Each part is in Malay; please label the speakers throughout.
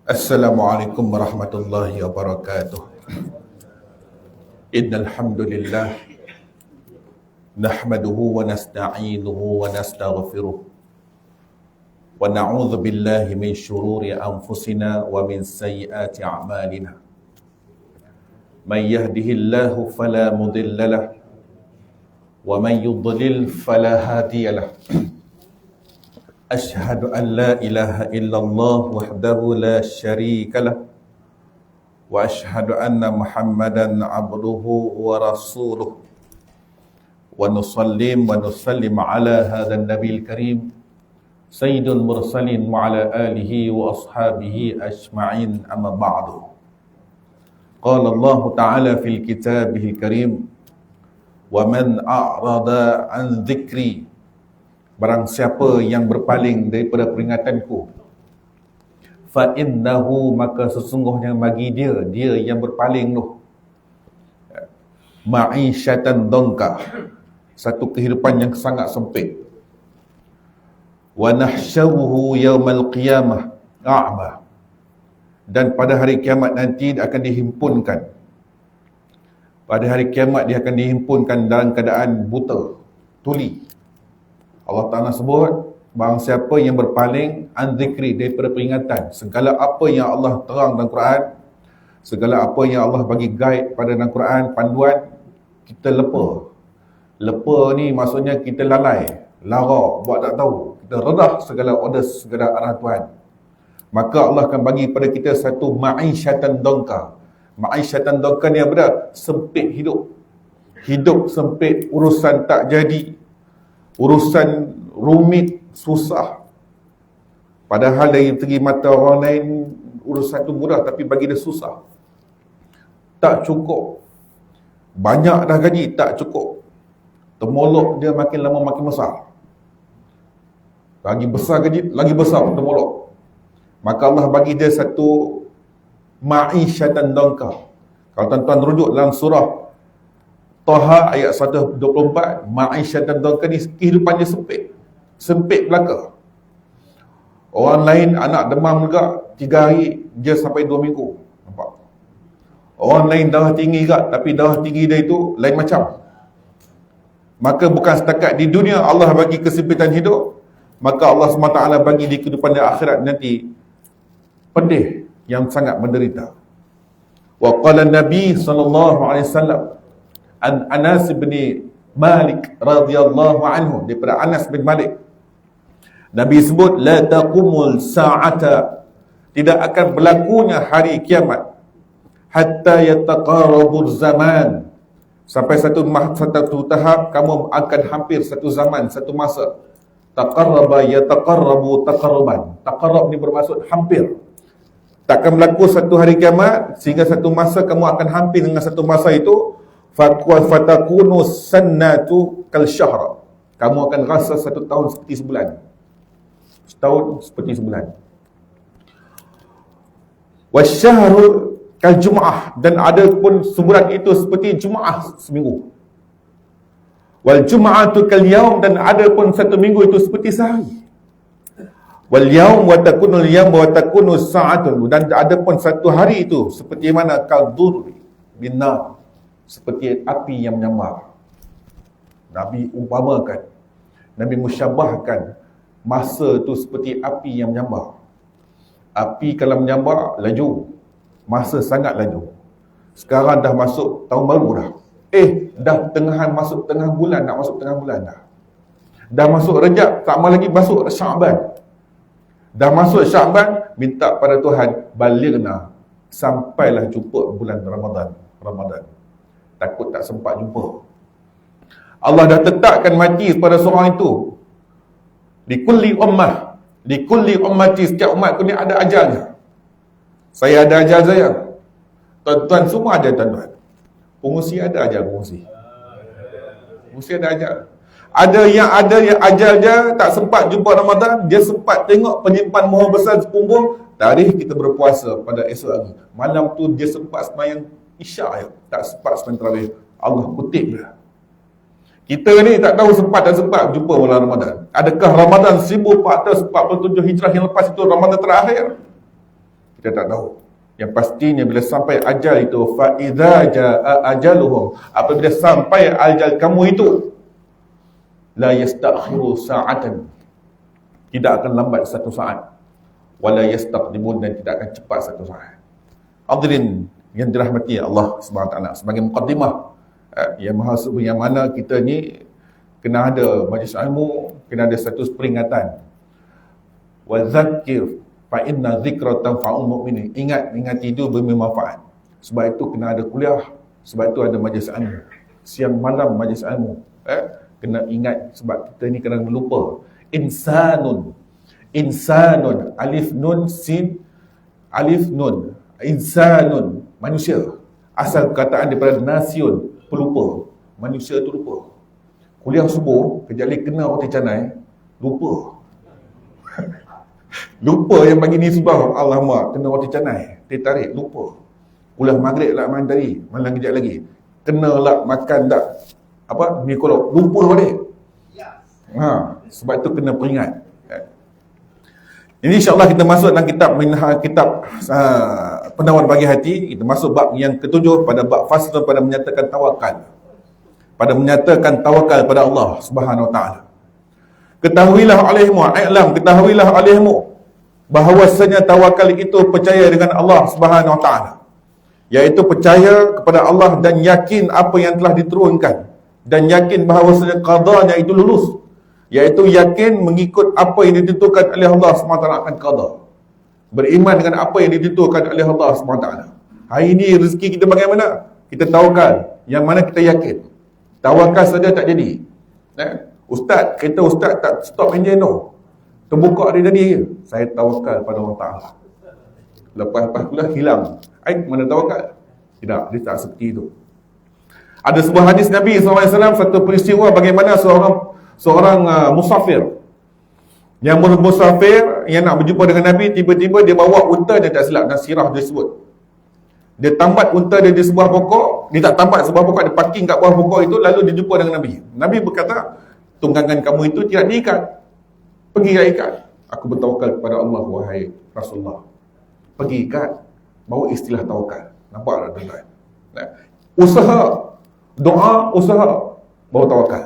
Speaker 1: Assalamualaikum warahmatullahi wabarakatuh. Innal hamdalillah nahmaduhu wa nasta'inuhu wa nastaghfiruh wa na'udzu billahi min shururi anfusina wa min sayyiati a'malina. Man yahdihillahu fala mudilla lahu wa man yudlil fala hadiya lahu. Ashhadu an la ilaha illallah wahdahu la syarika lah wa ashhadu anna Muhammadan abduhu wa rasuluh wa nusallim ala hadzal nabiyil karim sayyidul mursalin wa ala alihi wa ashabihi ajma'in, amma ba'du. Qala Allah ta'ala fil kitabihil karim, wa man a'rada an dzikri, barang siapa yang berpaling daripada peringatanku, fa innahu, maka sesungguhnya bagi dia yang berpaling tu, ma'isyatan dongka, satu kehidupan yang sangat sempit. Wa nahsyuruhu yaumal qiyamah a'ma, dan pada hari kiamat nanti dia akan dihimpunkan. Pada hari kiamat dia akan dihimpunkan dalam keadaan buta, tuli. Allah Ta'ala sebut, barang siapa yang berpaling an zikri, daripada peringatan, segala apa yang Allah terang dalam Quran, segala apa yang Allah bagi guide pada dalam Quran, panduan, kita lepa. Lepa ni maksudnya kita lalai, lara, buat tak tahu. Kita redah segala order, segala arah Tuhan. Maka Allah akan bagi pada kita satu ma'isyatan dongka. Ma'isyatan dongka ni apa dah? Sempit hidup. Hidup sempit, urusan tak jadi, urusan rumit, susah. Padahal dari segi mata orang lain urusan tu mudah, tapi bagi dia susah. Tak cukup. Banyak dah gaji, tak cukup. Temolok dia makin lama makin besar. Lagi besar gaji, lagi besar temolok. Maka Allah bagi dia satu ma'isyatan dongka. Kalau tuan-tuan rujuk dalam surah Taha ayat 124, ma'isyatan dongka ni kehidupan dia sempit. Sempit belaka. Orang lain anak demam juga 3 hari, dia sampai 2 minggu. Nampak? Orang lain darah tinggi juga, tapi darah tinggi dia itu lain macam. Maka bukan setakat di dunia Allah bagi kesempitan hidup, maka Allah SWT bagi di kehidupan di akhirat nanti pedih, yang sangat menderita. Wa qala Nabi SAW an Anas bin Malik radhiyallahu anhu, daripada Anas bin Malik, Nabi sebut, la taqumul sa'ata, tidak akan berlakunya hari kiamat, hatta yataqarabul zaman, sampai satu tahap kamu akan hampir satu zaman, satu masa. Taqarraba yataqarrabu taqarruban, taqarrab ni bermaksud hampir. Takkan berlaku satu hari kiamat sehingga satu masa kamu akan hampir dengan satu masa itu. Fatakunu sannatu kal syahr, kamu akan rasa satu tahun seperti sebulan. Setahun seperti sebulan. Wasyahru kal jum'ah, dan ada pun sebulan itu seperti Jumaat seminggu. Wal jum'atu kal yaum, dan ada pun satu minggu itu seperti sehari. Wal yaum wa takunul yaum wa takunu sa'atun, dan ada pun satu hari itu seperti mana kal dhur bin nar, seperti api yang menyambar. Nabi umpamakan, Nabi musyabahkan masa tu seperti api yang menyambar. Api kalau menyambar, laju. Masa sangat laju. Sekarang dah masuk tahun baru dah. Dah masuk tengah bulan, nak masuk tengah bulan dah. Dah masuk Rejab, tak lama lagi masuk Syaban. Dah masuk Syaban, minta pada Tuhan, balighna, sampailah jumpa bulan Ramadan. Takut tak sempat jumpa. Allah dah tetapkan mati pada seorang itu. Di kulli ummati, setiap umatku ni ada ajalnya. Saya ada ajal saya. Tuan-tuan semua ada, tuan-tuan. Pengusi ada ajal, pengusi ada ajal. Ada yang ajal dia tak sempat jumpa Ramadan, dia sempat tengok penyimpan mohon besar sepunggung, tarikh kita berpuasa pada esok hari. Malam tu dia sempat sembahyang Isyak, tak sempat sembahyang tarawih. Allah kutip dia. Kita ni tak tahu sempat tak sempat jumpa bulan Ramadan. Adakah Ramadan 1447 Hijrah yang lepas itu Ramadan terakhir? Kita tak tahu. Yang pastinya bila sampai ajal itu, fa idza jaa ajaluhum, apabila sampai ajal kamu itu, la yastakhiru sa'atan, tidak akan lambat satu saat, wala yastaqdimun, dan tidak akan cepat satu saat. Hadirin yang dirahmati Allah Subhanahu Wa Taala, sebagai mukaddimah yang mahasiswa yang mana kita ni kena ada majlis ilmu, kena ada satu peringatan. Wa dzakir fa inna dzikra tanfa'ul mu'minin. Ingat itu bermanfaat. Sebab itu kena ada kuliah, sebab itu ada majlis ilmu. Siang malam majlis ilmu. Kena ingat, sebab kita ni kena lupa. Insanun, alif nun sin, alif nun, insanun, manusia. Asal perkataan daripada nasyun, pelupa. Manusia tu lupa. Kuliah subuh, kejap lagi kena roti canai, lupa. Lupa yang pagi ni subuh, alamak, kena roti canai, dia tarik, lupa. Kuliah maghrib lah main tadi, malam kejap lagi, kena lah makan tak apa, mi kolok, lupa balik. Sebab tu kena peringat. Ini insyaAllah kita masuk dalam kitab Penawar Bagi Hati. Kita masuk bab yang ketujuh, pada bab fasal pada menyatakan tawakal. Pada menyatakan tawakal pada Allah Subhanahu Wa Taala. Ketahuilah olehmu bahawasanya tawakal itu percaya dengan Allah Subhanahu Wa Taala, iaitu percaya kepada Allah dan yakin apa yang telah diturunkan, dan yakin bahawasanya qadanya itu lulus, iaitu yakin mengikut apa yang ditentukan oleh Allah SWT akan qada. Beriman dengan apa yang ditentukan oleh Allah SWT. Hari ini rezeki kita bagaimana? Kita tawakal, yang mana kita yakin. Tawakal saja tak jadi. Ustaz, kereta ustaz tak stop enjin tu, terbuka dia jadi, saya tawakal pada Allah Ta'ala. Lepas pula hilang. Mana tawakal? Tidak, dia tak seperti itu. Ada sebuah hadis Nabi SAW, satu peristiwa bagaimana seorang musafir, yang musafir yang nak berjumpa dengan Nabi, tiba-tiba dia bawa unta dia, tak silap, dan sirah dia sebut. Dia tambat unta dia di sebuah pokok, dia tak tambat sebuah pokok, dia parking kat bawah pokok itu, lalu dia jumpa dengan Nabi. Nabi berkata, tunggangan kamu itu tidak diikat, pergi ikat. Aku bertawakal kepada Allah, wahai Rasulullah. Pergi ikat, bawa istilah tawakal. Nampak tak tuan-tuan? Usaha, doa, usaha, bawa tawakal.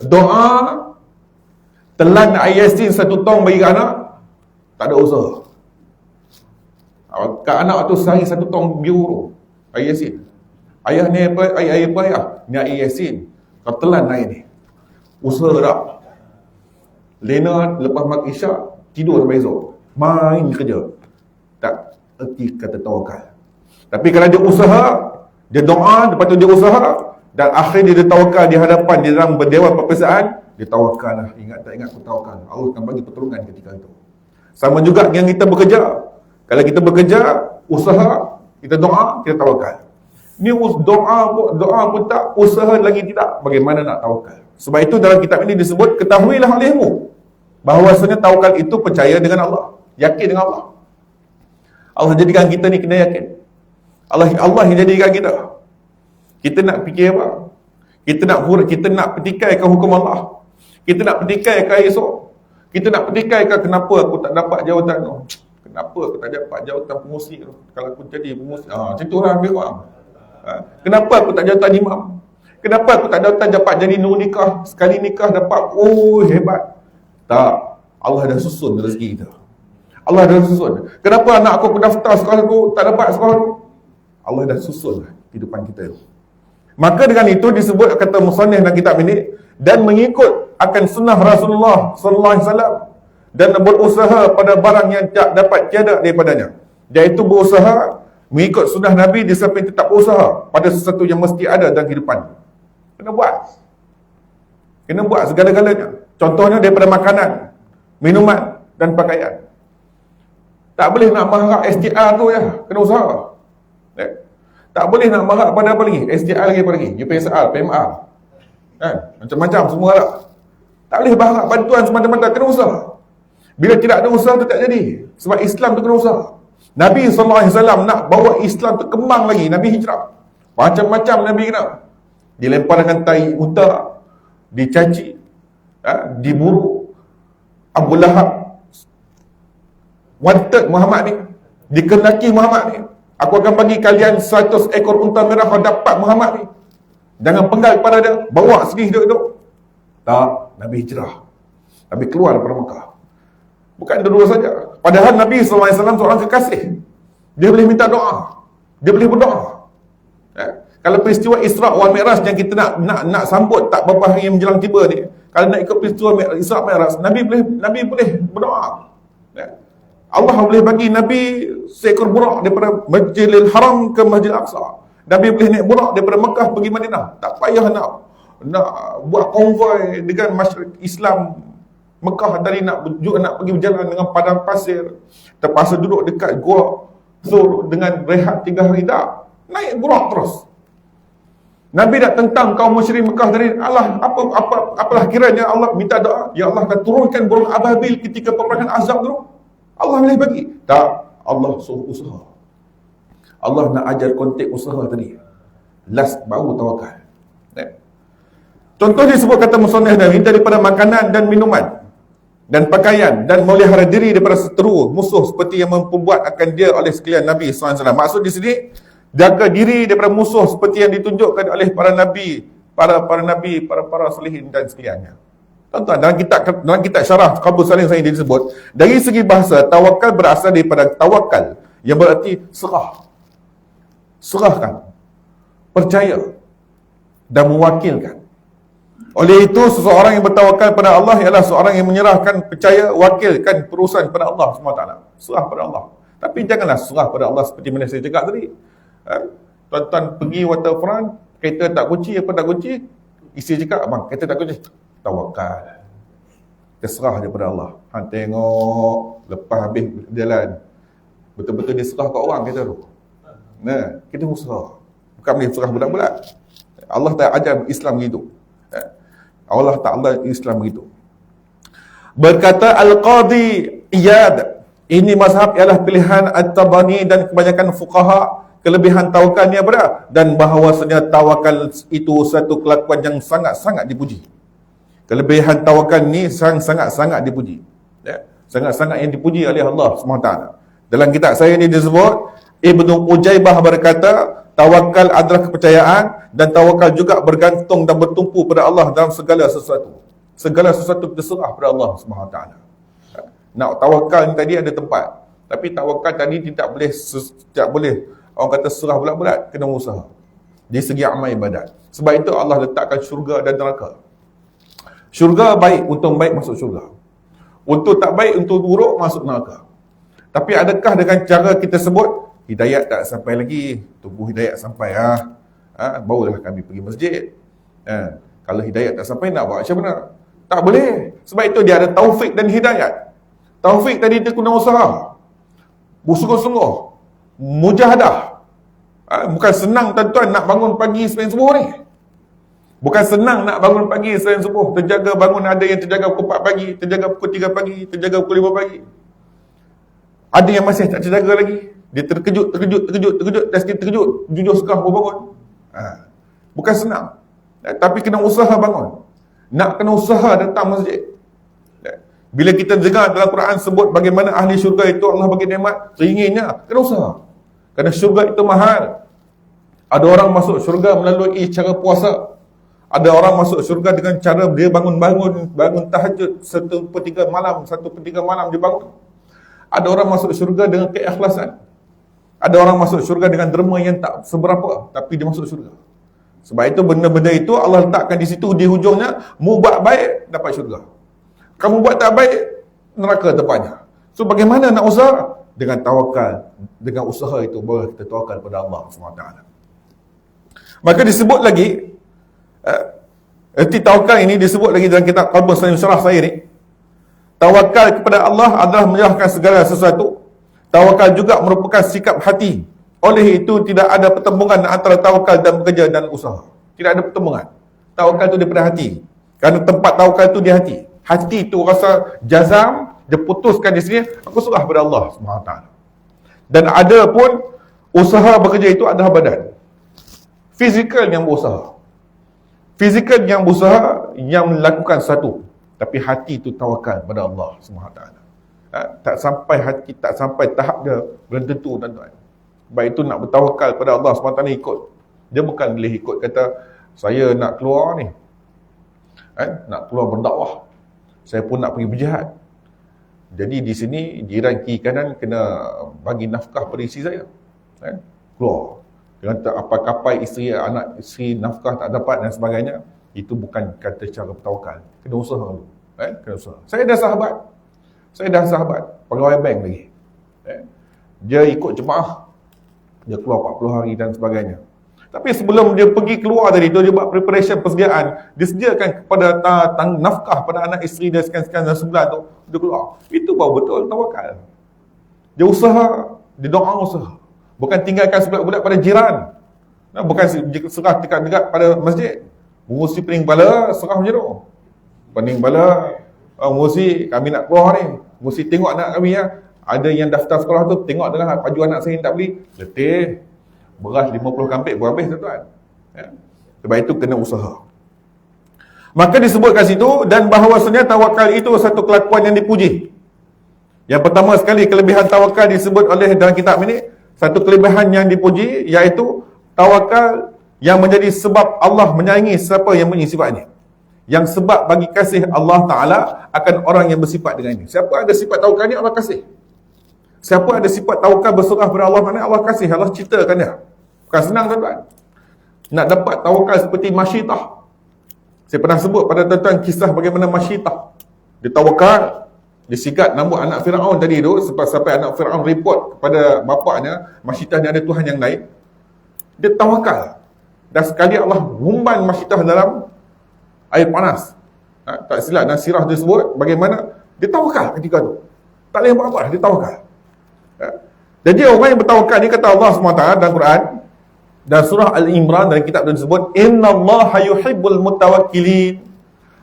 Speaker 1: Doa, telan ayat Yasin 1 tong bagi anak, tak ada usaha. Kat anak tu sehari 1 tong biru ayat Yasin. Ayah ni apa? Ayah apa ayah? Ni ayat Yasin. Kau telan ayat ni, usaha tak? Lena lepas mak isyak tidur sampai esok, main kerja, tak erti kata tawakal. Tapi kalau dia usaha, dia doa, lepas tu dia usaha, dan akhirnya dia tawakal di hadapan di dalam berdewan perpisahan, dia tawakal lah. Ingat tak ingat, aku tawakal, Allah akan bagi pertolongan ketika itu. Sama juga yang kita bekerja. Kalau kita bekerja, usaha, kita doa, kita tawakal. Ni doa pun tak, usaha lagi tidak, bagaimana nak tawakal? Sebab itu dalam kitab ini disebut, ketahuilah olehmu bahawasanya tawakal itu percaya dengan Allah, yakin dengan Allah. Allah jadikan kita ni kena yakin. Allah yang jadikan kita. Kita nak fikir apa? Kita nak petikaikan hukum Allah. Kita nak petikaikan esok. Kita nak petikaikan kenapa aku tak dapat jawatan tu. Kenapa aku tak dapat jawatan pengurusi tu? Kalau aku jadi pengurusi, macam tu lah ambil orang. Kenapa aku tak jawatan imam? Kenapa aku tak dapat jadi nur nikah? Sekali nikah dapat, hebat. Tak, Allah dah susun rezeki kita. Allah dah susun. Kenapa anak aku daftar sekolah tu tak dapat sekolah tu? Allah dah susun kehidupan kita tu. Maka dengan itu disebut, kata musannif dalam kitab ini, dan mengikut akan sunnah Rasulullah sallallahu alaihi wasallam, dan berusaha pada barang yang tak dapat tiada daripadanya, iaitu berusaha mengikut sunnah Nabi di samping tetap berusaha pada sesuatu yang mesti ada dalam kehidupan. Kena buat segala-galanya. Contohnya daripada makanan, minuman dan pakaian. Tak boleh nak marah SDR tu je, kena usaha. Tak boleh nak marah pada apa lagi? SDR lagi apa lagi? UPSR, PMR. Macam-macam semua lah. Tak boleh berharap bantuan semata-mata, kena usaha. Bila tidak ada usaha tu tak jadi. Sebab Islam tu kena usaha. Nabi SAW nak bawa Islam tu kembang lagi. Nabi hijrah. Macam-macam Nabi kena. Dilempar dengan tai unta, dicaci, diburu. Abu Lahab wanted Muhammad ni, dikehendaki Muhammad ni, aku akan bagi kalian 100 ekor unta merah kalau dapat Muhammad ni. Jangan penggal kepada dia, bawa sini hidup-hidup. Tak, Nabi hijrah. Nabi keluar daripada Mekah. Bukan dua saja. Padahal Nabi SAW seorang kekasih. Dia boleh minta doa. Dia boleh berdoa. Kalau peristiwa Isra' wal Mi'raj yang kita nak sambut tak beberapa hari yang menjelang tiba ni, kalau nak ikut peristiwa Isra' Mi'raj, Nabi boleh berdoa. Allah boleh bagi Nabi seekor burak daripada Masjidil Haram ke Masjidil Aqsa. Nabi boleh naik burak daripada Mekah pergi Madinah. Tak payah nak buat konvoi dengan masyarakat Islam Mekah dari nak pergi berjalan dengan padang pasir, terpaksa duduk dekat gua Sur dengan rehat 3 hari. Tak, naik burak terus. Nabi dah tentang kaum musyrik Mekah dari Allah, apalah kiranya Allah minta doa, ya Allah akan turunkan burung ababil ketika peperangan Azab dulu. Allah boleh bagi. Tak, Allah suruh usaha. Allah nak ajar konteks usaha tadi. Last baru tawakal. Contoh disebut kata musannaf Nabi daripada makanan dan minuman dan pakaian dan memelihara diri daripada seteru musuh seperti yang memperbuat akan dia oleh sekalian Nabi SAW. Maksud di sini, jaga diri daripada musuh seperti yang ditunjukkan oleh para nabi, para salihin dan sekaliannya. Tuan-tuan, dalam kitab syarah Qabul Salim saya disebut, dari segi bahasa, tawakal berasal daripada tawakal yang berarti serah. Serahkan, percaya dan mewakilkan. Oleh itu, seseorang yang bertawakal pada Allah ialah seorang yang menyerahkan, percaya, wakilkan perusahaan pada Allah SWT. Serah pada Allah. Tapi janganlah serah pada Allah seperti mana saya cakap tadi. Tuan-tuan pergi waterfront, kereta tak kunci, apa tak kunci, isteri cakap, abang, kereta tak kunci. Tawakal. Terserah daripada Allah. Tengok, lepas habis jalan, betul-betul dia serah kat orang kereta tu. Nah, kita usaha. Bukan boleh serah budak-budak. Allah tak ajar Islam begitu. Allah Ta'ala Islam begitu. Berkata Al-Qadi Iyad, ini mazhab ialah pilihan At-Tabani dan kebanyakan fuqaha. Kelebihan tawakal ni apa? Dan bahawasanya tawakal itu satu kelakuan yang sangat-sangat dipuji. Kelebihan tawakal ni sangat-sangat dipuji. Sangat-sangat yang dipuji oleh Allah SWT. Dalam kitab saya ni disebut, Ibnu Ujaibah berkata, tawakal adalah kepercayaan dan tawakal juga bergantung dan bertumpu pada Allah dalam segala sesuatu. Segala sesuatu terserah pada Allah SWT. Nak tawakal ni tadi ada tempat. Tapi tawakal tadi tidak boleh orang kata serah bulat-bulat, kena usaha. Di segi amal ibadat. Sebab itu Allah letakkan syurga dan neraka. Syurga baik, untung baik masuk syurga. Untuk tak baik, untuk buruk masuk neraka. Tapi adakah dengan cara kita sebut hidayat tak sampai lagi, tunggu hidayat sampai barulah kami pergi masjid. Kalau hidayat tak sampai, nak buat macam mana? Tak boleh. Sebab itu dia ada taufik dan hidayat. Taufik tadi dia guna usaha, bersungguh-sungguh, mujahadah. Bukan senang tuan-tuan nak bangun pagi selain subuh ni. Bukan senang nak bangun pagi selain subuh. Terjaga bangun, ada yang terjaga pukul 4 pagi, terjaga pukul 3 pagi, terjaga pukul 5 pagi. Ada yang masih tak terjaga lagi. Dia terkejut, dah sikit terkejut, jujur sekarang baru bangun. Bukan senang. Tapi kena usaha bangun. Nak kena usaha datang masjid. Bila kita dengar dalam Quran sebut bagaimana ahli syurga itu Allah bagi nikmat, teringinnya kena usaha. Kerana syurga itu mahal. Ada orang masuk syurga melalui cara puasa. Ada orang masuk syurga dengan cara dia bangun tahajud 1/3 malam dia bangun. Ada orang masuk syurga dengan keikhlasan. Ada orang masuk syurga dengan derma yang tak seberapa, tapi dia masuk syurga. Sebab itu benda-benda itu Allah letakkan di situ, di hujungnya, mu buat baik, dapat syurga. Kamu buat tak baik, neraka tempatnya. So bagaimana nak usaha? Dengan tawakal. Dengan usaha itu, baru kita tawakal pada Allah SWT. Maka disebut lagi, erti tawakal ini disebut lagi dalam kitab Qabul Salim syarah saya ni. Tawakal kepada Allah adalah menyerahkan segala sesuatu. Tawakal juga merupakan sikap hati. Oleh itu tidak ada pertembungan antara tawakal dan bekerja dan usaha. Tidak ada pertembungan. Tawakal itu daripada hati. Kerana tempat tawakal itu di hati. Hati itu rasa jazam, dia putuskan di sini, aku serah pada Allah SWT. Dan ada pun usaha bekerja itu adalah badan. Fizikal yang berusaha. Fizikal yang berusaha, yang melakukan satu. Tapi hati itu tawakal pada Allah SWT. Tak sampai tahap dia belum tentu, tuan-tuan. Sebab itu nak bertawakal pada Allah SWT ikut. Dia bukan boleh ikut kata, saya nak keluar ni, nak keluar berdakwah, saya pun nak pergi berjihad. Jadi di sini jiran kiri kanan kena bagi nafkah pada isteri saya. Keluar. Dengan apa-kapai isteri, anak isteri nafkah tak dapat dan sebagainya. Itu bukan kata cara bertawakal. Kena usaha dulu. Kena usaha. Saya dah sahabat. Pegawai bank lagi. Dia ikut jemaah. Dia keluar 40 hari dan sebagainya. Tapi sebelum dia pergi keluar tadi tu, dia buat preparation, persediaan. Dia sediakan kepada nafkah pada anak isteri dia sekian-sekian dan sebulan tu, dia keluar. Itu baru betul tawakal. Dia usaha, dia doa usaha. Bukan tinggalkan sebulan-bulan pada jiran. Bukan serah dekat pada masjid. Mengurusi pening bala, serah macam tu. Pening bala, mengurusi kami nak keluar ni. Mengurusi tengok anak kami ya. Ada yang daftar sekolah tu, tengok dengan baju anak saya yang tak beli. Letih. Beras 50 kambing pun habis, tuan-tuan. Sebab itu kena usaha. Maka disebutkan situ, dan bahawasanya tawakal itu satu kelakuan yang dipuji. Yang pertama sekali kelebihan tawakal disebut oleh dalam kitab ini, satu kelebihan yang dipuji, iaitu tawakal yang menjadi sebab Allah menyayangi siapa yang mempunyai sifat ini. Yang sebab bagi kasih Allah Ta'ala akan orang yang bersifat dengan ini. Siapa ada sifat tawakal ni, Allah kasih. Siapa ada sifat tawakal berserah pada Allah, mana Allah kasih, Allah ciptakan dia. Bukan senang, tuan-tuan. Nak dapat tawakal seperti Masyitah. Saya pernah sebut pada tuan-tuan kisah bagaimana Masyitah. Dia tawakal, dia sigat rambut anak Firaun tadi tu, sampai anak Firaun report kepada bapaknya, Masyitah ni ada Tuhan yang lain. Dia tawakal. Dan sekali Allah rumban Masyitah dalam air panas. Tak silap dan sirah dia sebut bagaimana dia tawakal ketika tu. Tak boleh buat apa, dia tawakal. Jadi orang yang bertawakal ni, kata Allah SWT dalam Quran dan surah Al-Imran dalam kitab itu disebut, innallaha yuhibbul mutawakkilin.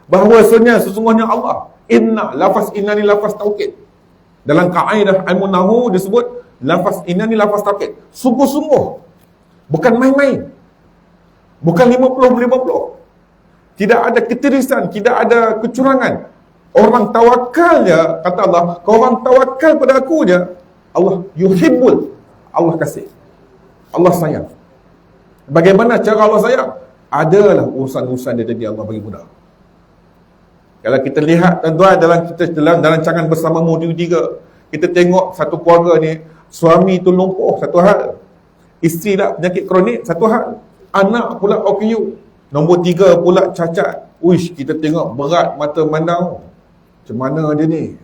Speaker 1: Bahawasanya sesungguhnya Allah, lafaz inna ni lafaz taukid. Dalam kaedah al-munahu disebut lafaz inna ni lafaz taukid. Sungguh-sungguh. Bukan main-main. Bukan 50-50. Tidak ada ketirisan, tidak ada kecurangan. Orang tawakalnya, kata Allah, kalau orang tawakal pada aku je, Allah yuhibbul, Allah kasih, Allah sayang. Bagaimana cara Allah sayang? Adalah urusan-urusan dia tadi Allah bagi mudah. Kalau kita lihat tuan-tuan dalam rancangan Bersamamu TV3, kita tengok satu keluarga ni, suami tu lumpuh, satu hal. Isteri lah penyakit kronik, satu hal. Anak pula OKU. Nombor 3 pula cacat. Uish, kita tengok berat mata mandang. Macam mana dia ni?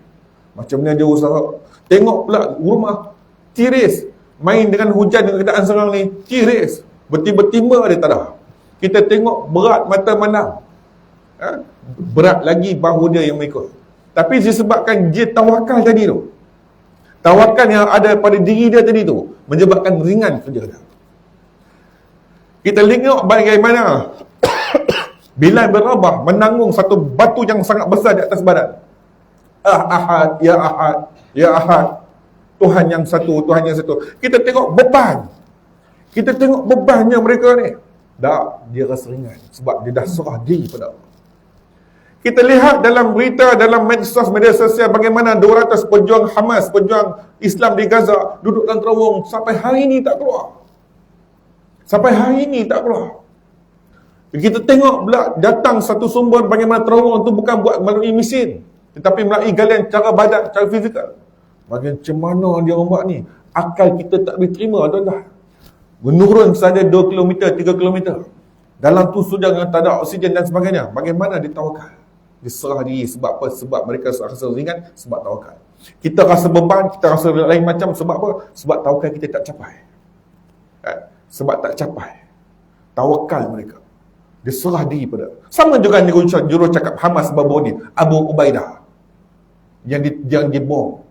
Speaker 1: Macam mana dia usaha? Tengok pula rumah tiris. Main dengan hujan dengan keadaan sekarang ni, tiris. Bertimba-timba dia tak ada. Kita tengok berat mata mandang. Berat lagi bahu dia yang mengikut. Tapi disebabkan dia tawakal tadi tu. Tawakal yang ada pada diri dia tadi tu menyebabkan ringan kerja dia. Kita tengok bagaimana Bilal bin Rabah menanggung satu batu yang sangat besar di atas badan. Ahad, ya Ahad, ya Ahad. Tuhan yang satu, Tuhan yang satu. Kita tengok beban. Kita tengok bebannya mereka ni. Tak, dia rasa ringan sebab dia dah serah diri pada Allah. Kita lihat dalam berita, dalam media sosial bagaimana 200 pejuang Hamas, pejuang Islam di Gaza duduk dalam terowong sampai hari ini tak keluar. Sampai hari ini tak keluar. Kita tengok pula datang satu sumber bagaimana terowong tu bukan buat melalui mesin, tetapi melalui galian cara badan, cara fizikal. Macam mana dia buat ni? Akal kita tak boleh terima, tuan-tuan. Menurun saja 2 km, 3 km. Dalam tu sudah dengan tak ada oksigen dan sebagainya. Bagaimana dia tawakal? Dia serah diri. Sebab apa? Sebab mereka rasa ringan, sebab tawakal. Kita rasa beban, kita rasa lain macam. Sebab apa? Sebab tawakal kita tak capai. Sebab tak capai. Tawakal mereka. Dia serah diri pada. Sama juga dengan juru cakap Hamas baru ni, Abu Ubaidah. Yang dibom.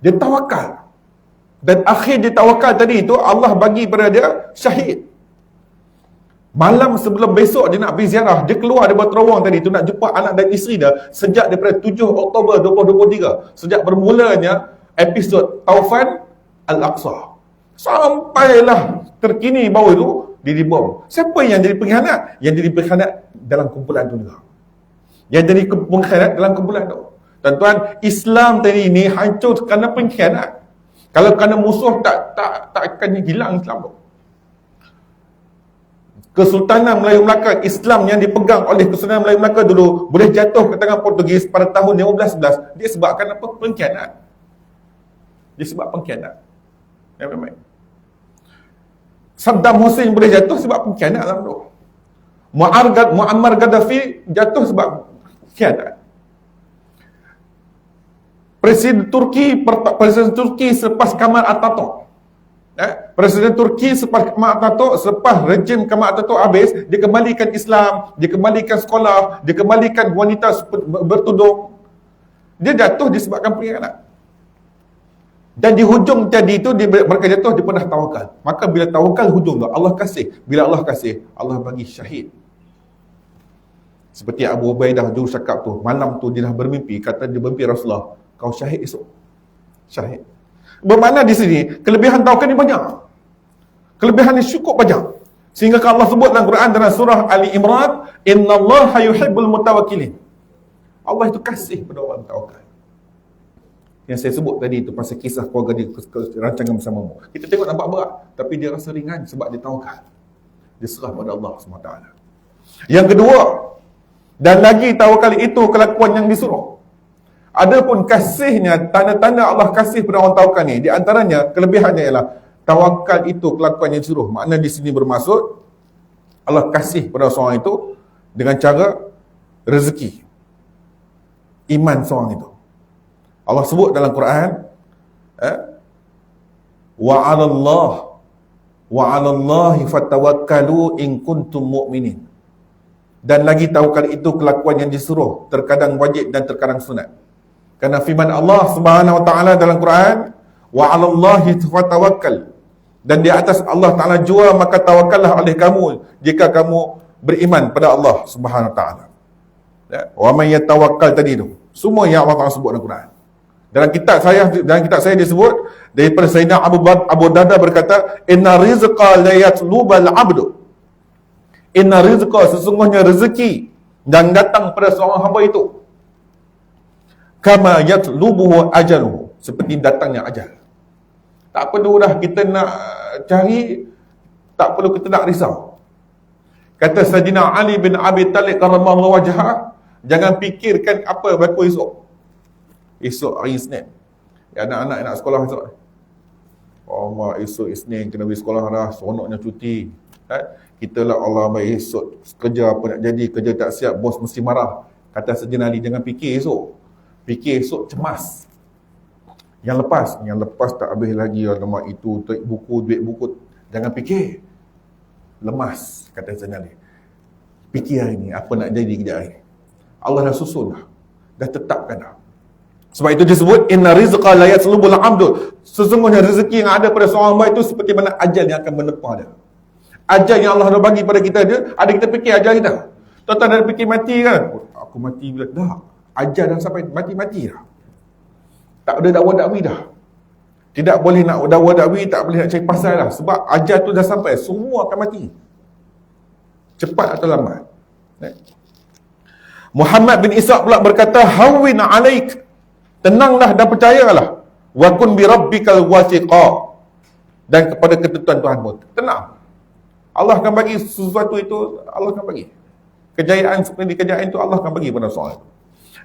Speaker 1: Dia tawakal. Dan akhir dia tawakal tadi itu, Allah bagi pada dia syahid. Malam sebelum besok dia nak pergi ziarah, dia keluar daripada terowong tadi tu nak jumpa anak dan isteri dia sejak daripada 7 Oktober 2023. Sejak bermulanya episod Taufan Al-Aqsa. Sampailah terkini baru itu dia dibom. Siapa yang jadi pengkhianat? Yang jadi pengkhianat dalam kumpulan tu juga. Yang jadi pengkhianat dalam kumpulan tu. Tuan-tuan, Islam tadi ni hancur kerana pengkhianat. Kalau kerana musuh tak akan hilang Islam tu. Kesultanan Melayu Melaka, Islam yang dipegang oleh Kesultanan Melayu Melaka dulu boleh jatuh ke tangan Portugis pada tahun 1511 disebabkan apa? Pengkhianat. Disebab pengkhianat. Ya, memang. Saddam Hussein boleh jatuh sebab pengkhianat dalam tu. Muammar Gaddafi jatuh sebab khianat. Presiden Turki selepas Kemal Atatürk. Presiden Turki selepas Kemal Atatürk, selepas rejim Kemal Atatürk habis, dia kembalikan Islam, dia kembalikan sekolah, dia kembalikan wanita bertudung. Dia jatuh disebabkan pengkhianat. Dan di hujung tadi itu mereka jatuh di pedah tawakal. Maka bila tawakal hujung tu Allah kasih. Bila Allah kasih, Allah bagi syahid. Seperti Abu Ubaidah dulu cakap tu, malam tu dia dah bermimpi, kata dia bermimpi Rasulullah, kau syahid esok. Syahid. Bermakna di sini kelebihan tawakal ni banyak. Kelebihan ni cukup banyak. Sehingga Allah sebut dalam Quran dalam surah Ali Imran, innallaha yuhibbul mutawakkilin. Allah itu kasih pada orang tawakal. Yang saya sebut tadi itu pasal kisah keluarga dia rancangan bersamamu. Kita tengok nampak berat, tapi dia rasa ringan sebab dia tawakal. Dia serah pada Allah SWT. Yang kedua, dan lagi tawakal itu kelakuan yang disuruh. Adapun kasihnya, tanda-tanda Allah kasih pada orang tawakal ni, di antaranya kelebihannya ialah tawakal itu kelakuan yang disuruh. Makna di sini bermaksud Allah kasih pada seorang itu dengan cara rezeki, iman seorang itu. Allah sebut dalam Quran, wa 'alallahi fatawakkalu in kuntum mu'minin. Dan lagi tawakal itu kelakuan yang disuruh, terkadang wajib dan terkadang sunat. Karena firman Allah Subhanahu wa taala dalam Quran, wa 'alallahi fatawakkal. Dan di atas Allah Taala jua maka tawakallah oleh kamu jika kamu beriman pada Allah Subhanahu wa taala. Wa man yatawakkal tadi tu. Semua yang Allah Taala sebut dalam Quran. Dalam kitab saya disebut daripada Sayyidina Abu Darda berkata, inna rizqa la yatlubal abdu. Inna rizqa, sesungguhnya rezeki yang datang pada seorang hamba itu, kama yatlubuhu ajaluhu, seperti datangnya ajal. Tak perlu dah kita nak cari, tak perlu kita nak risau. Kata Sayyidina Ali bin Abi Talib karramallahu wajhah, jangan fikirkan apa berlaku esok hari Isnin. Anak-anak nak sekolah esok. Oh mak, esok Isnin kena pergi sekolah dah, seronoknya cuti. Kita lah Allah baik esok kerja apa nak jadi, kerja tak siap, bos mesti marah. Kata Sayyidina Ali, jangan fikir esok. Fikir esok cemas. Yang lepas tak habis lagi, alamak itu duit buku. Jangan fikir. Lemas, kata Sayyidina Ali. Fikir hari ni, apa nak jadi kejap hari. Allah dah susun dah. Dah tetapkan dah. Sebab itu disebut inna rizqa la yatlubul 'abdu. Sesungguhnya rezeki yang ada pada seorang hamba itu seperti mana ajal yang akan menepah dia. Ajal yang Allah dah bagi pada kita dia, ada kita fikir ajal kita. Tuan-tuan dah fikir mati kan? Aku mati bila dah. Ajal dah sampai mati dah. Tak ada dakwah dakwi dah. Tidak boleh nak dakwah dakwi, tak boleh nak cari pasal dah. Sebab ajal tu dah sampai, semua akan mati. Cepat atau lambat. Muhammad bin Ishaq pula berkata, hawwin 'alaik. Tenanglah dan percayalah. Wa kun bi rabbikal wathiqa. Dan kepada ketentuan Tuhanmu. Tenang. Allah akan bagi sesuatu itu, Allah akan bagi. Kejayaan seperti kejayaan itu Allah akan bagi pada seorang.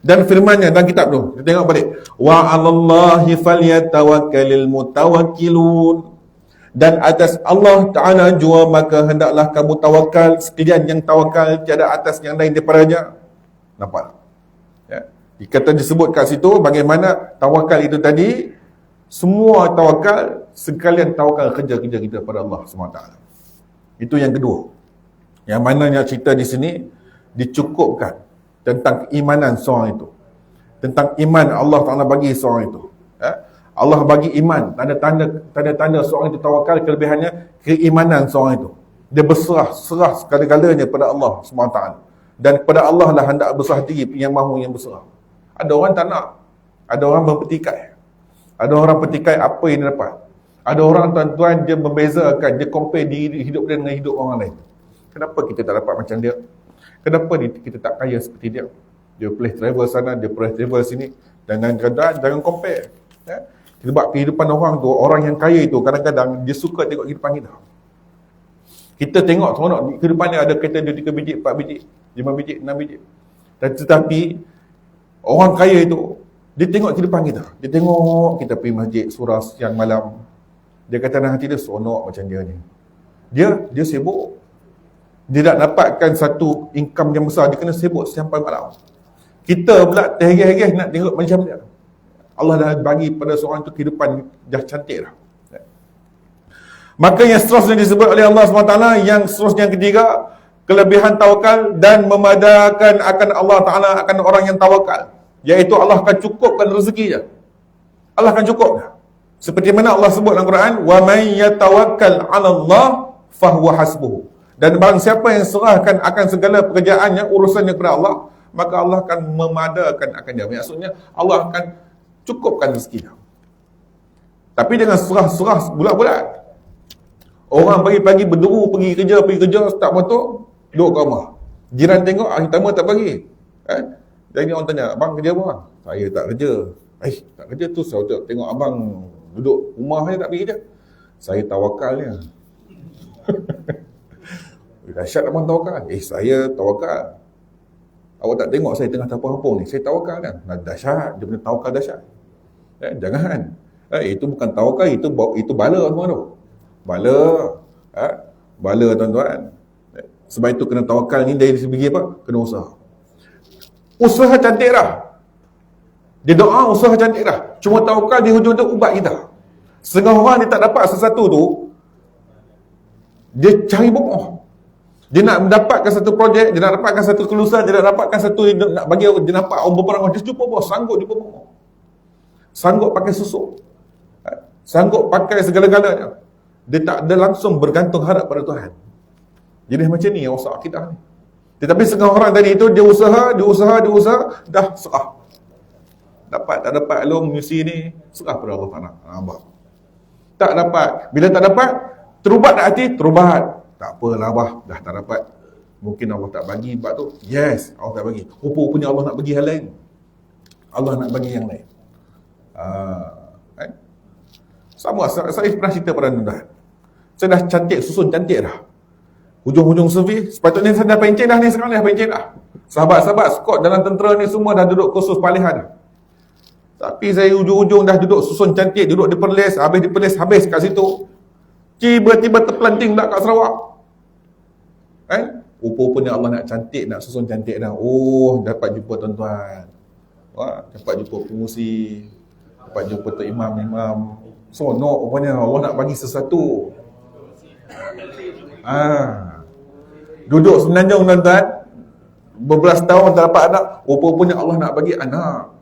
Speaker 1: Dan firman-Nya dalam kitab tu, kita tengok balik. Wa 'alallahi falyatawakkalul mutawakkilun. Dan atas Allah Ta'ala jua maka hendaklah kamu tawakal. Sekalian yang tawakal tiada atas yang lain daripadanya. Nampak? Ya. Dikata disebut kat situ bagaimana tawakal itu tadi, semua tawakal sekalian tawakal kerja-kerja kita pada Allah SWT. Itu yang kedua. Yang mananya cerita di sini dicukupkan tentang keimanan seorang itu. Tentang iman Allah Ta'ala bagi seorang itu. Ya? Allah bagi iman, tanda-tanda seorang itu tawakal, kelebihannya keimanan seorang itu. Dia serah segala-galanya pada Allah SWT. Dan kepada Allah lah hendak berserah diri yang mahu yang berserah. Ada orang tak nak. Ada orang berpetikai. Ada orang petikai apa yang dia dapat. Ada orang tuan-tuan dia membezakan, dia compare diri hidup dia dengan hidup orang lain. Kenapa kita tak dapat macam dia? Kenapa kita tak kaya seperti dia? Dia boleh travel sana, dia boleh travel sini. Dan kadang-kadang jangan compare. Sebab kehidupan orang tu, orang yang kaya itu kadang-kadang dia suka tengok kehidupan kita. Kita tengok seronok kehidupan dia, ada kereta dia 3 biji, 4 biji, 5 biji, 6 biji. Tetapi orang kaya itu dia tengok kehidupan kita. Dia tengok kita pergi masjid surah siang malam. Dia kata dalam hati dia, seronok macam dia ni. Dia sibuk. Dia tak dapatkan satu income yang besar, dia kena sibuk sampai malam. Kita pula terhegeh-hegeh nak tengok macam dia. Allah dah bagi pada seorang tu kehidupan dah cantik dah. Maka yang seterusnya disebut oleh Allah SWT, yang seterusnya yang ketiga, kelebihan tawakal dan memadakan akan Allah Ta'ala akan orang yang tawakal. Iaitu Allah akan cukupkan rezeki je. Allah akan cukupkan. Seperti mana Allah sebut dalam Quran, wa may yatawakkal 'ala Allah fahuwa hasbuhu. Dan barang siapa yang serahkan akan segala pekerjaannya, urusannya kepada Allah, maka Allah akan memadakan akan dia. Maksudnya Allah akan cukupkan rezeki dia. Tapi dengan serah bulat-bulat. Orang pagi-pagi berduru pergi kerja tak betul, duduk kat rumah. Jiran tengok hari pertama tak bagi. Jadi orang tanya, abang kerja apa? Saya tak kerja. Tak kerja tu saya tengok abang duduk rumah saja tak pergi kerja. Saya tawakalnya. Dahsyat abang tawakal. Saya tawakal. Awak tak tengok saya tengah tapung-tapung ni. Saya tawakal kan. Dahsyat. Dia punya tawakal dahsyat. Jangan. Itu bukan tawakal, itu bala semua tu. Bala tuan-tuan. Sebab itu kena tawakal ni dari segi apa? Kena usaha. Usaha cantik dah. Dia doa usaha cantik dah. Cuma tawakal di hujung tu ubat kita. Setengah orang dia tak dapat sesuatu tu, dia cari bohong. Dia nak mendapatkan satu projek, dia nak dapatkan satu kelulusan, dia nak dapatkan satu, dia nak bagi, dia nampak beberapa orang, dia jumpa bohong, sanggup jumpa bohong. Sanggup pakai susuk. Sanggup pakai segala-galanya. Dia tak ada langsung bergantung harap pada Tuhan. Jadi macam ni yang usaha kita ni. Tetapi setengah orang tadi itu, dia usaha, dah serah. Dapat tak dapat alung misi ni, serah pada Allah Ta'ala. Tak dapat. Bila tak dapat, terubat tak hati, terubat. Tak apalah abah, dah tak dapat. Mungkin Allah tak bagi sebab tu. Yes, Allah tak bagi. Rupa-rupanya Allah nak bagi hal lain. Allah nak bagi yang lain. Sama, saya pernah cerita pada tuan-tuan. Saya dah cantik, susun cantik dah. Hujung-hujung servis, sepatutnya saya dah pencen dah ni, sekarang dah pencen dah. Sahabat-sahabat skot dalam tentera ni semua dah duduk kursus palihan. Tapi saya hujung-hujung dah duduk susun cantik, duduk diperles, habis kat situ. Tiba-tiba terpelanting pula kat Sarawak. Rupa-rupanya Allah nak cantik, nak susun cantik dah. Oh, dapat jumpa tuan-tuan. Dapat jumpa pengurusi, dapat jumpa Tok Imam. Sonok rupanya Allah nak bagi sesuatu. Duduk semenanjung tuan-tuan, berbelas tahun tak dapat anak, rupanya Allah nak bagi anak.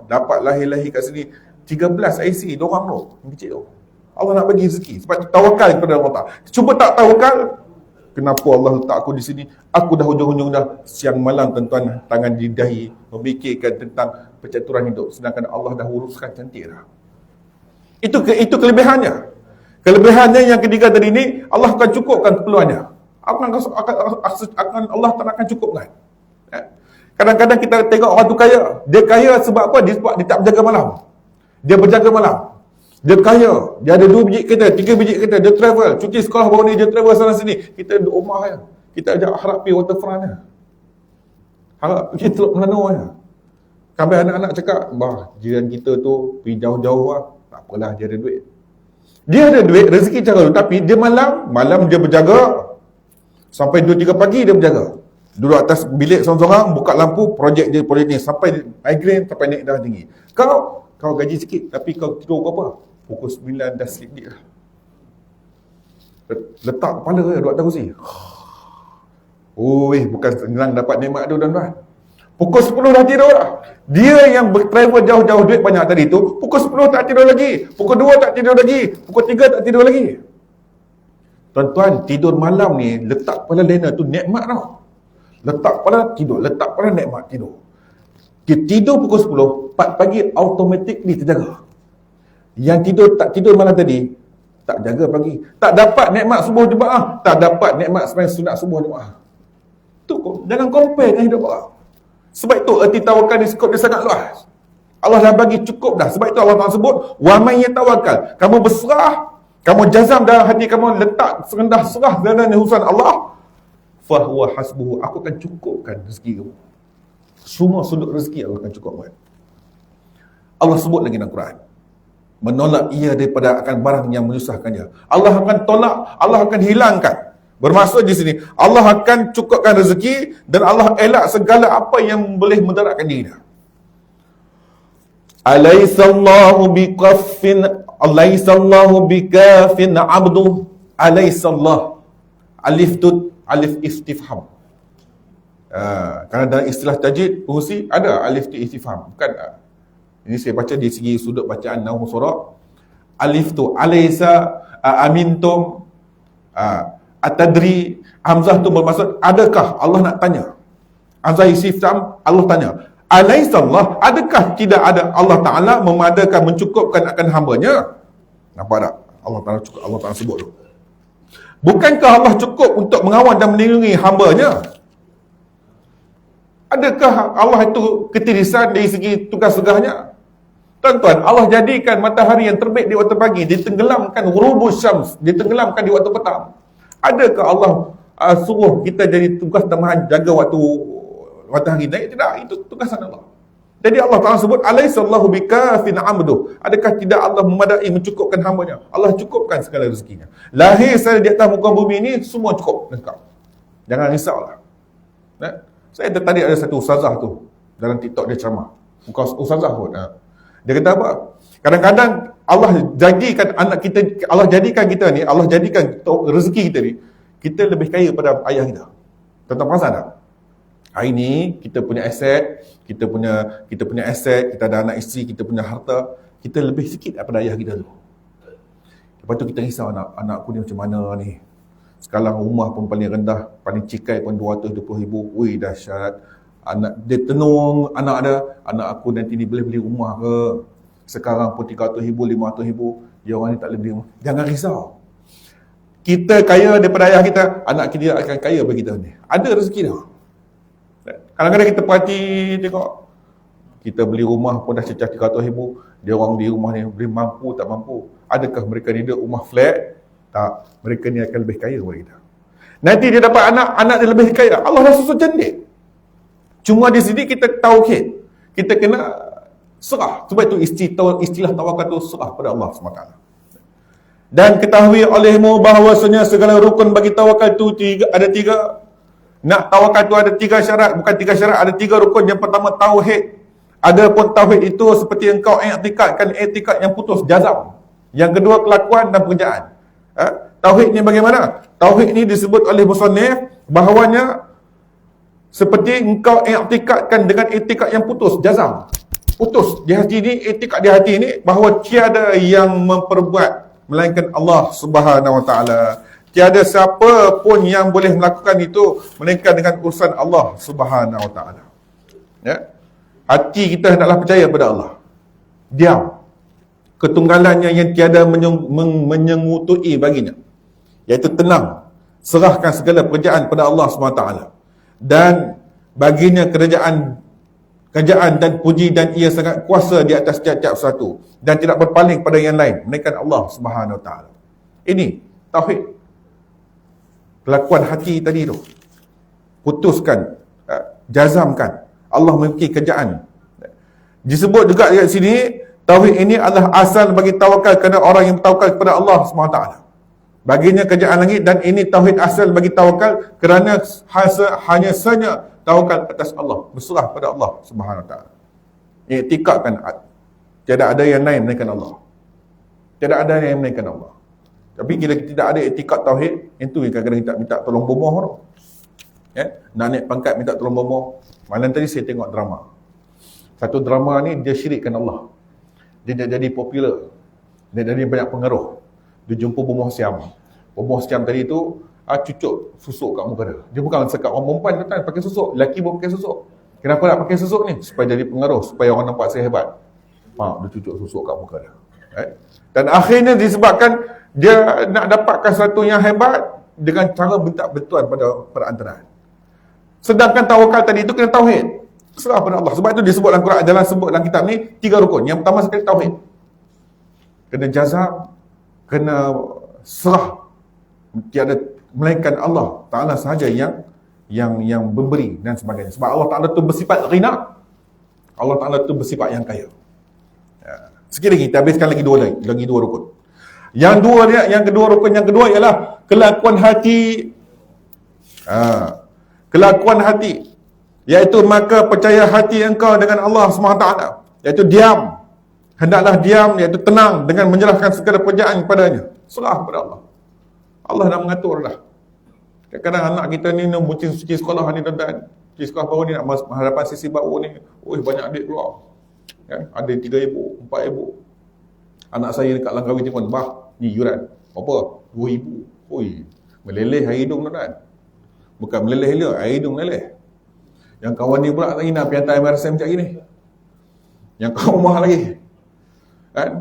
Speaker 1: Dapat lahir-lahir kat sini 13 IC, dorang tu, yang kecil tu. Allah nak bagi rezeki. Sebab tawakal kepada Allah Ta'ala. Cuba tak tawakal, kenapa Allah letak aku di sini? Aku dah hujung-hujung dah siang malam tuan-tuan, tangan di dahi, memikirkan tentang percaturan hidup. Sedangkan Allah dah uruskan cantik dah. Itu kelebihannya. Kelebihannya yang ketiga tadi ni, Allah akan cukupkan keperluannya. Allah akan cukupkan. Kadang-kadang kita tengok orang tu kaya. Dia kaya sebab apa? Sebab dia tak berjaga malam. Dia berjaga malam. Dia kaya. Dia ada 2 biji kereta, 3 biji kereta. Dia travel. Cuti sekolah baru ni, dia travel sana sini. Kita duduk rumah je. Kita ajak harap pergi waterfront je. Harap pergi Teluk Melanu je. Sampai anak-anak cakap, jiran kita tu pergi jauh-jauh lah. Tak apalah, dia ada duit. Dia ada duit, rezeki cara tu. Tapi dia malam dia berjaga. Sampai 2-3 pagi dia berjaga. Duduk atas bilik seorang-seorang, buka lampu, projek ni. Sampai migraine, sampai naik darah tinggi. Kau gaji sikit, tapi kau tidur berapa? Pukul 9 dah sleep dia. Letak kepala je, duduk atas kursi. Bukan senang dapat nikmat tu tuan-tuan. Pukul 10 dah tidur dah. Dia yang travel jauh-jauh duit banyak tadi tu, pukul 10 tak tidur lagi, pukul 2 tak tidur lagi, pukul 3 tak tidur lagi. Tuan-tuan, tidur malam ni, letak kepala lena tu nikmat tau. Letak kepala tidur, letak kepala nikmat tidur. Kita tidur pukul 10, 4 pagi automatically terjaga. Yang tak tidur malam tadi, tak jaga pagi. Tak dapat nikmat subuh jemaah, tak dapat nikmat sembahyang sunat subuh jemaah. Tu jangan compare dengan hidup orang. Sebab itu erti tawakal ni skop dia sangat luas. Allah dah bagi cukup dah. Sebab itu Allah Ta'ala sebut, wa man yatawakkal. Kamu berserah, kamu jazam dalam hati kamu, letak serendah serah dalam urusan Allah, fahuwa hasbuhu. Aku akan cukupkan rezeki kamu. Semua sudut rezeki Allah akan cukupkan. Allah sebut lagi dalam Quran, menolak ia daripada akan barang yang menyusahkan dia. Allah akan tolak, Allah akan hilangkan. Bermaksud di sini, Allah akan cukupkan rezeki dan Allah elak segala apa yang boleh mudaratkan diri dia. Alaisallahu bikafin abdu. Alaisallah. Alif tu alif istifham. Kerana dalam istilah tajwid pengusi ada alif tu istifham. Bukan. Ini saya baca di segi sudut bacaan nahwu surah. Alif tu alaisa amintum atadri. Hamzah tu bermaksud adakah, Allah nak tanya. Hamzah istifham, Allah tanya. Alaisallah, adakah tidak ada Allah Ta'ala memadakan, mencukupkan akan hambanya? Nampak tak? Allah Ta'ala cukup, Allah Ta'ala sebut tu. Bukankah Allah cukup untuk mengawal dan melindungi hambanya? Adakah Allah itu ketirisan dari segi tugas-tugasnya? Tuan-tuan, Allah jadikan matahari yang terbit di waktu pagi, ditenggelamkan ghurubus syams, ditenggelamkan di waktu petang. Adakah Allah suruh kita jadi tugas tambahan jaga waktu matahari naik? Tidak, itu tugasan Allah. Jadi Allah Ta'ala sebut, alaisallahu bikafin amduh. Adakah tidak Allah memadai mencukupkan hambanya? Allah cukupkan segala rezekinya. Lahir saya di atas muka bumi ini, semua cukup. Jangan risaulah. Saya tadi ada satu ustazah tu, dalam TikTok dia ceramah. Bukan ustazah pun. Dia kata apa? Kadang-kadang Allah jadikan anak kita, Allah jadikan kita ni, Allah jadikan rezeki kita ni, kita lebih kaya pada ayah kita. Tuan-tuan perasan tak? Hari ni kita punya aset, kita punya aset, kita ada anak isteri, kita punya harta, kita lebih sikit daripada ayah kita tu. Lepas tu kita risau anak aku ni macam mana ni. Sekarang rumah pun paling rendah, paling cikai pun 220,000. Wih, dahsyat. Anak dia tenung anak aku nanti ni boleh beli rumah ke? Sekarang pun 300,000, 500,000. Dia orang ni tak boleh beli rumah. Jangan risau. Kita kaya daripada ayah kita, anak kita akan kaya bagi kita ni. Ada rezeki dah. Kadang-kadang kita perhati tengok, kita beli rumah pun dah cecah 300,000. Dia orang beli rumah ni beli mampu tak mampu. Adakah mereka ni duduk rumah flat? Tak. Mereka ni akan lebih kaya daripada kita. Nanti dia dapat anak dia lebih kaya. Allah dah susun cantik. Cuma di sini kita tauhid. Kita kena serah. Sebab itu istilah tawakal tu serah pada Allah SWT. Dan ketahui olehmu bahawasanya segala rukun bagi tawakal tu ada tiga. Nak tawakal tu ada 3 syarat. Bukan 3 syarat, ada 3 rukun. Yang pertama tauhid. Adapun tauhid itu seperti engkau i'tikadkan i'tikad yang putus, jazam. Yang kedua kelakuan dan pekerjaan. Tauhid ni bagaimana? Tauhid ni disebut oleh musannif bahawanya seperti engkau i'tikadkan dengan i'tikad yang putus, jazam. Putus di hati ni, i'tikad di hati ni bahawa tiada yang memperbuat melainkan Allah Subhanahu Wa Taala. Tiada siapa pun yang boleh melakukan itu melainkan dengan urusan Allah Subhanahu Wa Taala. Ya. Hati kita hendaklah percaya pada Allah. Diam. Ketunggalannya yang tiada menyengutui baginya. Iaitu tenang. Serahkan segala pekerjaan pada Allah SWT. Dan baginya kerajaan dan puji dan ia sangat kuasa di atas tiap-tiap sesuatu. Dan tidak berpaling pada yang lain melainkan Allah SWT. Ini tauhid. Kelakuan hati tadi tu. Putuskan. Jazamkan. Allah memiliki kerjaan. Disebut juga di sini, tauhid ini adalah asal bagi tawakal kerana orang yang bertawakal kepada Allah SWT. Baginya kerjaan langit dan ini tauhid asal bagi tawakal kerana hanya sahaja tawakal atas Allah. Berserah pada Allah SWT. I'tikadkan tiada ada yang lain melainkan Allah. Tiada ada yang melainkan Allah. Tapi bila kita tidak ada i'tikad tauhid, itu kadang-kadang kita minta tolong bomoh tu. Ya? Nak naik pangkat minta tolong bomoh. Malam tadi saya tengok drama. Satu drama ni dia syirikkan Allah. Dia jadi popular. Dia jadi banyak pengaruh. Dia jumpa bomoh siam. Bomoh siam tadi tu cucuk susuk kat muka dia. Dia bukan sekat orang perempuan datang pakai susuk, lelaki pun pakai susuk. Kenapa nak pakai susuk ni? Supaya jadi pengaruh, supaya orang nampak saya hebat. Dia cucuk susuk kat muka dia. Dan akhirnya disebabkan dia nak dapatkan sesuatu yang hebat dengan cara minta bantuan pada perantaraan. Sedangkan tawakal tadi itu kena tauhid. Serah pada Allah. Sebab itu disebut dalam Quran, dalam sebut dalam kitab ni 3 rukun. Yang pertama sekali tauhid. Kena jazam, kena serah. Tiada melainkan Allah Ta'ala sahaja yang memberi dan sebagainya. Sebab Allah Ta'ala tu bersifat ghina. Allah Ta'ala tu bersifat yang kaya. Sikit lagi, kita habiskan lagi dua rukun. Yang kedua rukun yang kedua ialah kelakuan hati. Kelakuan hati, iaitu maka percaya hati engkau dengan Allah SWT, iaitu diam. Hendaklah diam, iaitu tenang dengan menyerahkan segala pekerjaan kepadanya. Serah kepada Allah. Allah dah mengatur dah. Kadang-kadang anak kita ni bucin suci sekolah ni tuan-tuan. Suci sekolah baru ni nak menghadapan sesi baru ni. Banyak adik keluar. Kan? Ada 3,000, 4,000. Anak saya dekat Langkawi Timur, bah, ni yuran. Berapa? 2,000. Meleleh air hidung tuan-tuan. Bukan meleleh dia, air hidung meleleh. Yang kawan ni pula lagi nak pergi hantar MRSM macam ni. Yang kawan rumah lagi. Kan?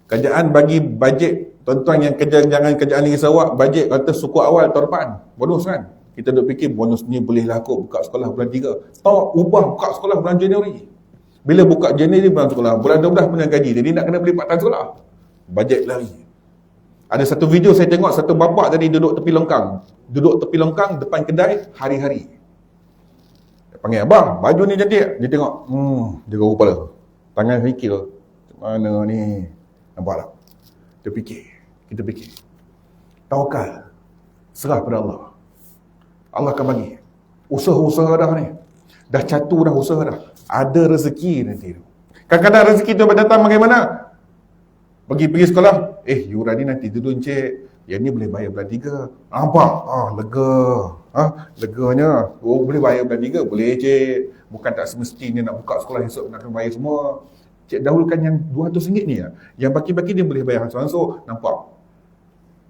Speaker 1: Kerajaan bagi bajet, tuan-tuan yang jangan kerjaan negeri Sarawak, bajet kata suku awal tahun depan. Bonus kan? Kita duk fikir bonus ni bolehlah kot buka sekolah bulan 3. Tahu ubah buka sekolah bulan Januari. Bila buka Januari bulan sekolah, bulan 12 punya gaji. Jadi nak kena beli part-time sekolah. Bajet lari. Ada satu video saya tengok, satu bapa tadi duduk tepi longkang. Duduk tepi longkang depan kedai hari-hari. Dia panggil, abah, baju ni cantik. Dia tengok, dia garuk kepala. Tangan fikir, mana ni? Nampak tak? Dia fikir, kita fikir. Tawakal. Serah pada Allah. Allah akan bagi. Usaha-usaha dah ni. Dah catur dah usaha dah. Ada rezeki nanti tu. Kadang-kadang rezeki tu datang bagaimana? Pergi sekolah, yuran ni nanti duduk encik. Yang ni boleh bayar bulan 3. Nampak? Lega. Leganya. Boleh bayar bulan 3? Boleh cik. Bukan tak semestinya nak buka sekolah esok nak kena bayar semua. Cik dahulukan yang RM200 ni. Yang baki-baki dia boleh bayar langsung. Nampak?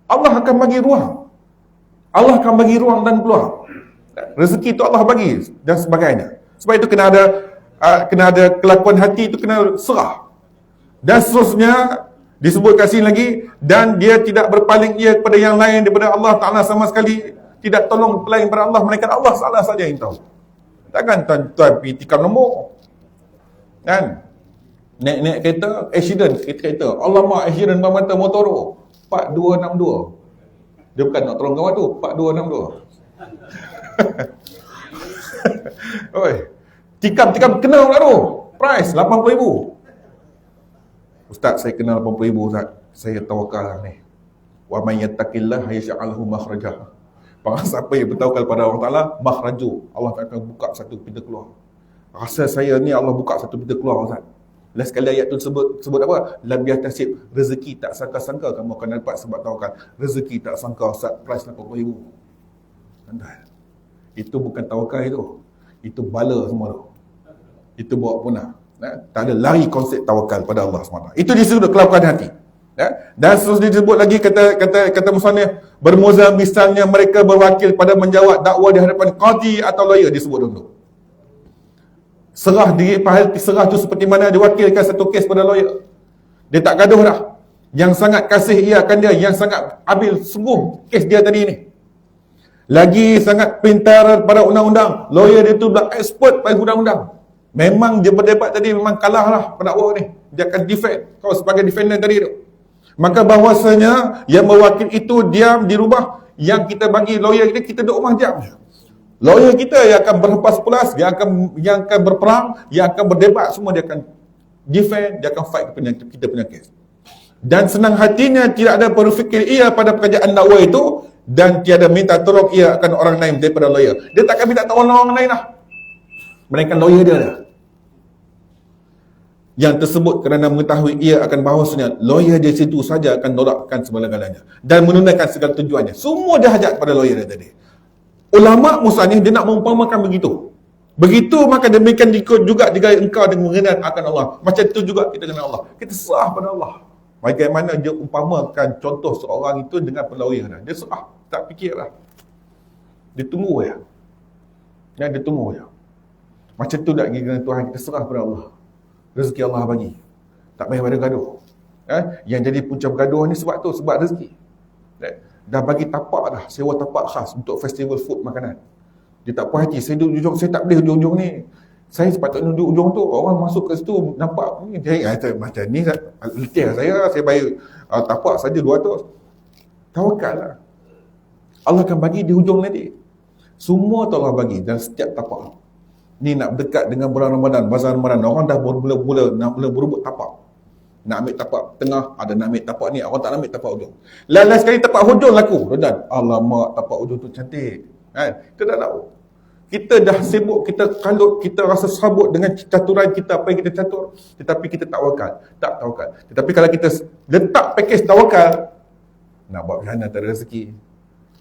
Speaker 1: Allah akan bagi ruang. Allah akan bagi ruang dan peluang. Rezeki tu Allah bagi dan sebagainya. Sebab itu kena ada kelakuan hati itu kena serah. Dan seterusnya disebutkan sini lagi, dan dia tidak berpaling ia kepada yang lain daripada Allah Ta'ala sama sekali, tidak tolong pelain pada Allah, melainkan Allah Ta'ala saja yang tahu. Takkan tuan-tuan pergi tikam nombor kan, naik kereta, accident kereta, alamak accident mata motor tu 4262. Dia bukan nak tolong kawan tu, 4262. Oi, tikam kena pula tu, price 80,000. Ustaz, saya kenal 80,000 Ustaz. Saya tawakal lah ni. Wa may yattaqillah yaj'al lahu makhraja. Barang siapa yang bertawakal pada Allah Taala, makhraju. Allah akan buka satu pintu keluar. Rasa saya ni Allah buka satu pintu keluar Ustaz. Last sekali ayat tu sebut apa? Lam yahtasib, rezeki tak sangka-sangka kamu akan dapat sebab tawakal. Rezeki tak sangka Ustaz, price 80,000. Anda. Itu bukan tawakal itu. Itu bala semua tu. Itu bawa punah. Tak ada lari konsep tawakal pada Allah SWT. Itu disebut kelakuan hati. Dan seterusnya disebut lagi kata musannif, bermuzam misalnya mereka berwakil pada menjawab dakwa di hadapan qadi atau lawyer, disebut dulu. Serah diri, serah tu seperti mana diwakilkan satu kes pada lawyer. Dia tak gaduh dah. Yang sangat kasih ia akan dia, yang sangat ambil sungguh kes dia tadi ni. Lagi sangat pintar pada undang-undang. Lawyer dia tu dah expert pada undang-undang. Memang dia berdebat tadi memang kalah lah pendakwa ni. Dia akan defend. Kau sebagai defender tadi tu. Maka bahawasanya yang mewakil itu diam dirubah. Yang kita bagi lawyer kita duduk rumah diam. Lawyer kita yang akan berhempas pulas, yang akan berperang, yang akan berdebat, semua dia akan defend, dia akan fight kita punya kes. Dan senang hatinya tidak ada berfikir ia pada pekerjaan dakwa itu, dan tiada minta tolong ia akan orang lain daripada lawyer. Dia takkan minta tolong orang lain lah. Melainkan lawyer dia lah. Yang tersebut kerana mengetahui ia akan bahawasanya lawyer di situ saja akan tolakkan segala-galanya dan menunaikan segala tujuannya. Semua dia hajat pada lawyer dia tadi. Ulama musannif dia nak mengumpamakan begitu. Begitu maka demikian juga jika engkau dengan mengenal akan Allah. Macam itu juga kita kenal Allah. Kita serah pada Allah. Bagaimana dia umpamakan contoh seorang itu dengan lawyer dia. Dia serah, tak fikirlah. Dia tunggu ya. Dia tunggu ya. Macam tu tak dengan Tuhan, kita serah pada Allah. Rezeki Allah bagi. Tak payah pada gaduh. Yang jadi punca bergaduh ni sebab tu, sebab rezeki. Dah bagi tapak dah, sewa tapak khas untuk festival food makanan. Dia tak puas hati, saya duduk, saya tak boleh hujung-hujung ni. Saya sepatutnya duduk ujung tu, orang masuk ke situ nampak ni macam ni letih saya bayar tapak saja 200. Tawakal lah. Allah akan bagi di hujung nanti. Semua tu Allah bagi dan setiap tapak. Ni nak dekat dengan bulan Ramadan, bazar Ramadan, orang dah mula berebut tapak. Nak ambil tapak tengah, ada nak ambil tapak ni, orang tak nak ambil tapak hujung. Lain sekali tapak hujung laku. Rodan, alamak tapak hujung tu cantik. Kan? Kita dah tahu. Kita dah sibuk, kita kalut, kita rasa sabut dengan caturan kita, apa yang kita catur. Tetapi kita tak tawakal. Tetapi kalau kita letak pakej tawakal, nak buat macam mana tak ada rezeki,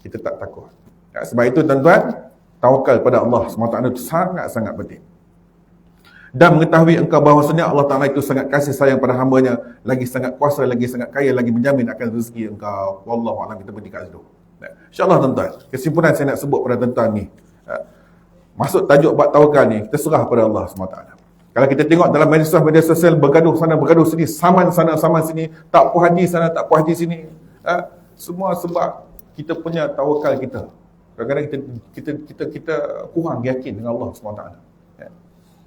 Speaker 1: kita tak takut. Ya, sebab itu tuan-tuan, tawakal pada Allah SWT itu sangat-sangat penting. Dan mengetahui engkau bahawasanya Allah Ta'ala itu sangat kasih sayang pada hamba-Nya, lagi sangat kuasa, lagi sangat kaya, lagi menjamin akan rezeki engkau. Wallahualam, kita berhenti kat situ. Ya, InsyaAllah tuan-tuan, kesimpulan saya nak sebut pada tuan-tuan ni, masuk tajuk bab tawakal ni, kita serah pada Allah SWT. Kalau kita tengok dalam media sosial, bergaduh sana, bergaduh sini, saman sana, saman sini, tak puas hati sana, tak puas hati sini. Semua sebab kita punya tawakal kita. Kadang-kadang kita kurang yakin dengan Allah SWT.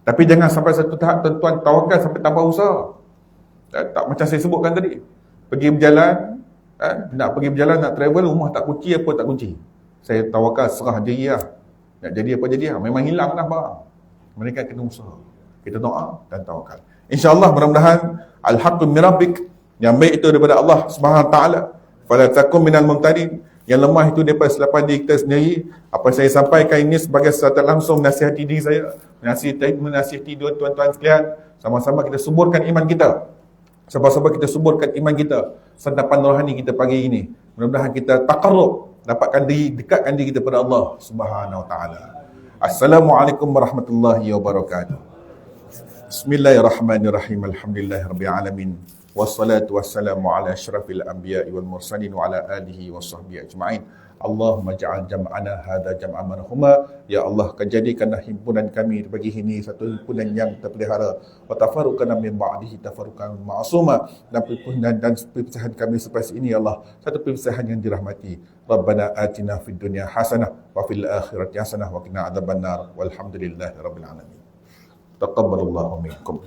Speaker 1: Tapi jangan sampai satu tahap tuan-tuan tawakal sampai tambah usaha. Tak macam saya sebutkan tadi. Pergi berjalan, nak pergi berjalan, nak travel, rumah tak kunci apa tak kunci. Saya tawakal, serah diri lah. Nak jadi apa jadi lah. Memang hilang lah barang. Mereka kena usaha. Kita doa dan tawakal. InsyaAllah mudah-mudahan al-haqqu min rabbik, yang baik itu daripada Allah Subhanahu Wa Taala. Fala takum minal mumtarin, yang lemah itu daripada selapan diri kita sendiri. Apa saya sampaikan ini sebagai secara langsung menasihati diri saya, menasihati tuan-tuan sekalian. Sama-sama kita suburkan iman kita. Sama-sama kita suburkan iman kita, santapan rohani kita pagi ini. Mudah-mudahan kita taqarrub, dekatkan diri kita pada Allah Subhanahu Wa Taala. Assalamualaikum warahmatullahi wabarakatuh. Bismillahirrahmanirrahim. Alhamdulillahirabbil alamin. Wassalatu wassalamu ala asyrafil anbiya'i wal mursalin wa ala alihi washabbihi ajma'in. Allahumma ja'al jam'ana hadha jam'an marhuma. Ya Allah, jadikanlah himpunan kami bagi ini satu himpunan yang terpelihara, wa tafarruqana min ba'dihi tafarruqan ma'suma, dan perpisahan kami selepas ini ya Allah satu perpisahan yang dirahmati. Rabbana atina fid dunya hasanah wa fil akhirati hasanah wa qina adzabannar. Walhamdulillahirabbil alamin. Taqabbalallahu minkum.